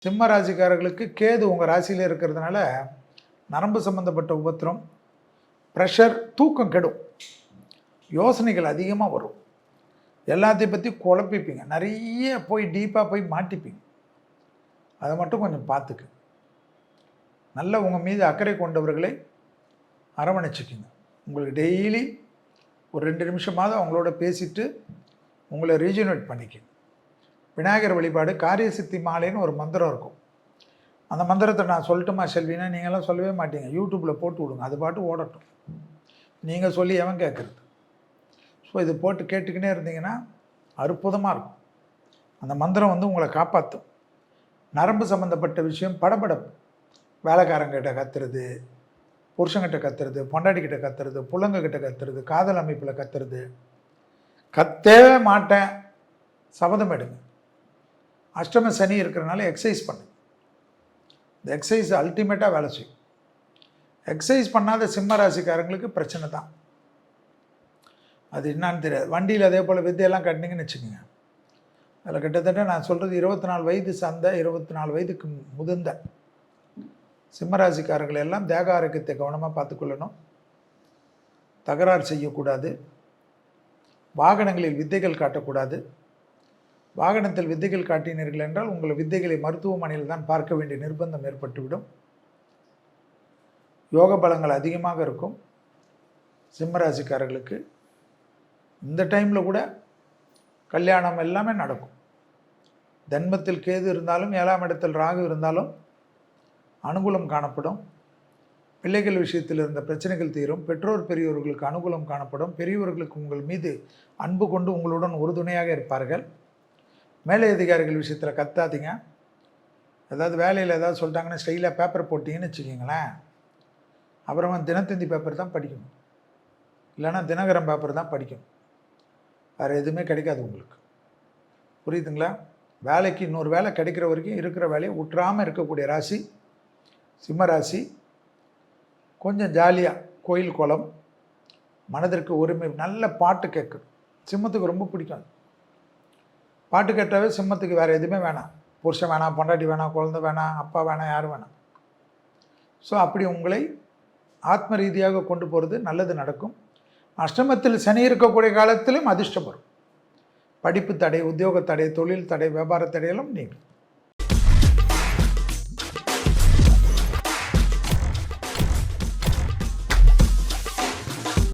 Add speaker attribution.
Speaker 1: சிம்ம ராசிக்காரர்களுக்கு கேது உங்கள் ராசியில் இருக்கிறதுனால நரம்பு சம்மந்தப்பட்ட உபத்திரம், ப்ரெஷர், தூக்கம் கெடும், யோசனைகள் அதிகமாக வரும், எல்லாத்தையும் பற்றி குழப்பிப்பீங்க, நிறைய போய் டீப்பாக போய் மாட்டிப்பீங்க. அதை மட்டும் கொஞ்சம் பார்த்துக்கு. நல்ல உங்கள் மீது அக்கறை கொண்டவர்களை அரவணைச்சிக்கிங்க. உங்களுக்கு டெய்லி ஒரு 2 நிமிஷமாவது அவங்களோட பேசிட்டு உங்களை ரீஜுனேட் பண்ணிக்கங்க. விநாயகர் வழிபாடு காரிய சித்தி மாலைன்னு ஒரு மந்திரம் இருக்கும். அந்த மந்திரத்தை நான் சொல்லட்டுமா செல்வினா, நீங்களாம் சொல்லவே மாட்டீங்க. யூடியூப்பில் போட்டு விடுங்க, அது பாட்டு ஓடட்டும். நீங்கள் சொல்லி எவன் கேட்குறது? ஸோ இது போட்டு கேட்டுக்கினே இருந்தீங்கன்னா அற்புதமாக இருக்கும். அந்த மந்திரம் உங்களை காப்பாற்றும். நரம்பு சம்மந்தப்பட்ட விஷயம், படபடப்பு, வேலைக்காரங்கிட்ட கத்துறது, புருஷங்கிட்ட கத்துறது, பொண்டாட்டிக்கிட்ட கத்துறது, புள்ளங்கக்கிட்ட கத்துறது, காதல் அமைப்பில் கத்துறது, கத்தவே மாட்டேன் சபதம் எடுங்க. அஷ்டம சனி இருக்கிறனால எக்ஸசைஸ் பண்ணுங்க. இந்த எக்ஸசைஸ் அல்டிமேட்டாக வேலை செய்யும். எக்ஸசைஸ் பண்ணாத சிம்ம ராசிக்காரங்களுக்கு பிரச்சனை தான். அது என்னான்னு தெரியாது. வண்டியில் அதே போல் வித்தையெல்லாம் கட்டினீங்கன்னு வச்சுக்கோங்க, அதில் கிட்டத்தட்ட நான் சொல்கிறது 24 வயது சார்ந்த 24 வயதுக்கு முதிர்ந்த சிம்மராசிக்காரர்கள் எல்லாம் தேக ஆரோக்கியத்தை கவனமாக பார்த்துக்கொள்ளணும். தகராறு செய்யக்கூடாது. வாகனங்களில் வித்தைகள் காட்டக்கூடாது. வாகனத்தில் வித்தைகள் காட்டினீர்கள் என்றால் உங்கள் வித்தைகளை மருத்துவமனையில் தான் பார்க்க வேண்டிய நிர்பந்தம் ஏற்பட்டுவிடும். யோக பலங்கள் அதிகமாக இருக்கும் சிம்மராசிக்காரர்களுக்கு. இந்த டைமில் கூட கல்யாணம் எல்லாமே நடக்கும். தன்மத்தில் கேது இருந்தாலும் 7ஆம் இடத்தில் ராகு இருந்தாலும் அனுகூலம் காணப்படும். பிள்ளைகள் விஷயத்தில் இருந்த பிரச்சனைகள் தீரும். பெற்றோர் பெரியோர்களுக்கு அனுகூலம் காணப்படும். பெரியவர்களுக்கு உங்கள் மீது அன்பு கொண்டு உங்களுடன் உறுதுணையாக இருப்பார்கள். மேலே அதிகாரிகள் விஷயத்தில் கத்தாதீங்க. ஏதாவது வேலையில் ஏதாவது சொல்லிட்டாங்கன்னா ஸ்டைலாக பேப்பர் போட்டிங்கன்னு வச்சுக்கிங்களேன், அப்புறமா தினத்தந்தி பேப்பர் தான் படிக்கணும், இல்லைன்னா தினகரன் பேப்பர் தான் படிக்கணும். வேறு எதுவுமே கிடைக்காது உங்களுக்கு. புரியுதுங்களா? வேலைக்கு இன்னொரு வேலை கிடைக்கிற வரைக்கும் இருக்கிற வேலையை விட்டுறாமல் இருக்கக்கூடிய ராசி சிம்ம ராசி. கொஞ்சம் ஜாலியாக கோயில் குளம், மனதிற்கு ஒருமை, நல்ல பாட்டு கேட்கும். சிம்மத்துக்கு ரொம்ப பிடிக்கும். பாட்டு கேட்டாவே சிம்மத்துக்கு வேறு எதுவுமே வேணாம். புருஷன் வேணாம், பொண்டாட்டி வேணாம், குழந்தை வேணாம், அப்பா வேணாம், யாரும் வேணாம். ஸோ அப்படி உங்களை ஆத்ம ரீதியாக கொண்டு போகிறது நல்லது நடக்கும். அஷ்டமத்தில் சனி இருக்கக்கூடிய காலத்திலும் அதிர்ஷ்டம் வரும். படிப்பு தடை, உத்தியோக தடை, தொழில் தடை, வியாபார தடையெல்லாம் நீங்கும்.